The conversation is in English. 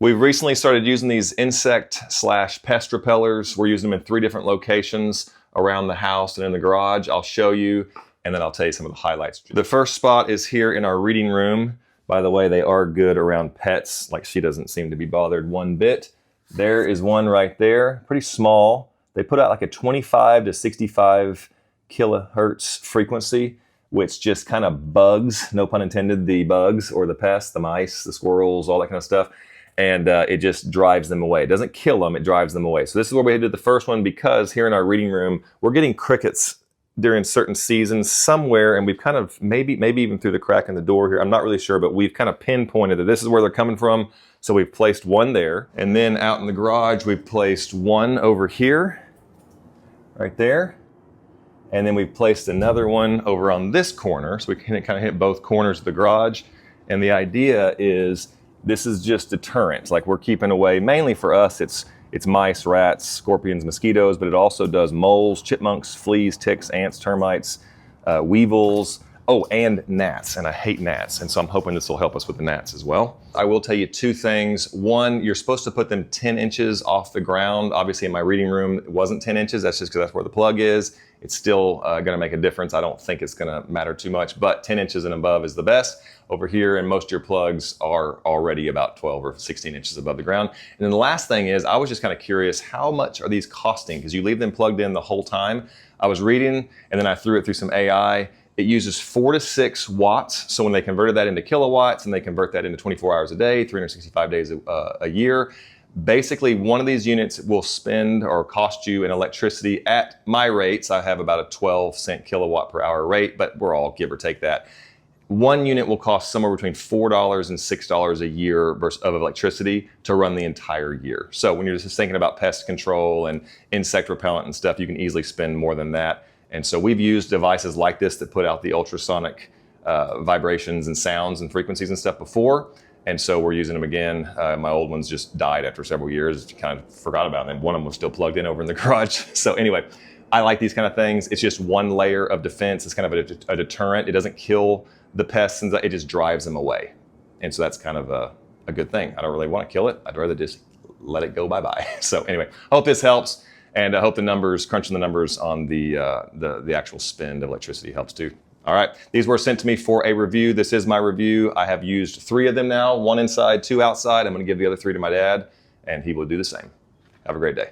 We've recently started using these insect/pest repellers. We're using them in 3 different locations around the house and in the garage. I'll show you, and then I'll tell you some of the highlights. The first spot is here in our reading room. By the way, they are good around pets. Like, she doesn't seem to be bothered one bit. There is one right there, pretty small. They put out like a 25 to 65 kilohertz frequency, which just kind of bugs, no pun intended, the bugs or the pests, the mice, the squirrels, all that kind of stuff. And it just drives them away. It doesn't kill them, it drives them away. So this is where we did the first one, because here in our reading room, we're getting crickets during certain seasons somewhere, and we've kind of, maybe even through the crack in the door here, I'm not really sure, but we've kind of pinpointed that this is where they're coming from. So we've placed one there, and then out in the garage, we've placed one over here, right there. And then we've placed another one over on this corner, so we can kind of hit both corners of the garage. And the idea is, this is just deterrent. Like, we're keeping away, mainly for us, it's mice, rats, scorpions, mosquitoes, but it also does moles, chipmunks, fleas, ticks, ants, termites, weevils, oh, and gnats, and I hate gnats, and so I'm hoping this will help us with the gnats as well. I will tell you 2 things. One, you're supposed to put them 10 inches off the ground. Obviously in my reading room, it wasn't 10 inches, that's just because that's where the plug is. It's still gonna make a difference. I don't think it's gonna matter too much, but 10 inches and above is the best. Over here, and most of your plugs are already about 12 or 16 inches above the ground. And then the last thing is, I was just kind of curious, how much are these costing? Because you leave them plugged in the whole time. I was reading, and then I threw it through some AI. It uses 4 to 6 watts. So when they converted that into kilowatts, and they convert that into 24 hours a day, 365 days a year, basically one of these units will spend or cost you in electricity at my rates. I have about a 12-cent kilowatt per hour rate, but we're all give or take that. One unit will cost somewhere between $4 and $6 a year of electricity to run the entire year. So when you're just thinking about pest control and insect repellent and stuff, you can easily spend more than that. And so we've used devices like this that put out the ultrasonic vibrations and sounds and frequencies and stuff before. And so we're using them again. My old ones just died after several years, kind of forgot about them. And one of them was still plugged in over in the garage. So anyway, I like these kind of things. It's just one layer of defense. It's kind of a deterrent. It doesn't kill the pests, and it just drives them away. And so that's kind of a good thing. I don't really want to kill it. I'd rather just let it go bye-bye. So anyway, I hope this helps. And I hope the numbers, crunching the numbers on the actual spend of electricity helps too. All right, these were sent to me for a review. This is my review. I have used 3 of them now, 1 inside, 2 outside. I'm gonna give the other 3 to my dad, and he will do the same. Have a great day.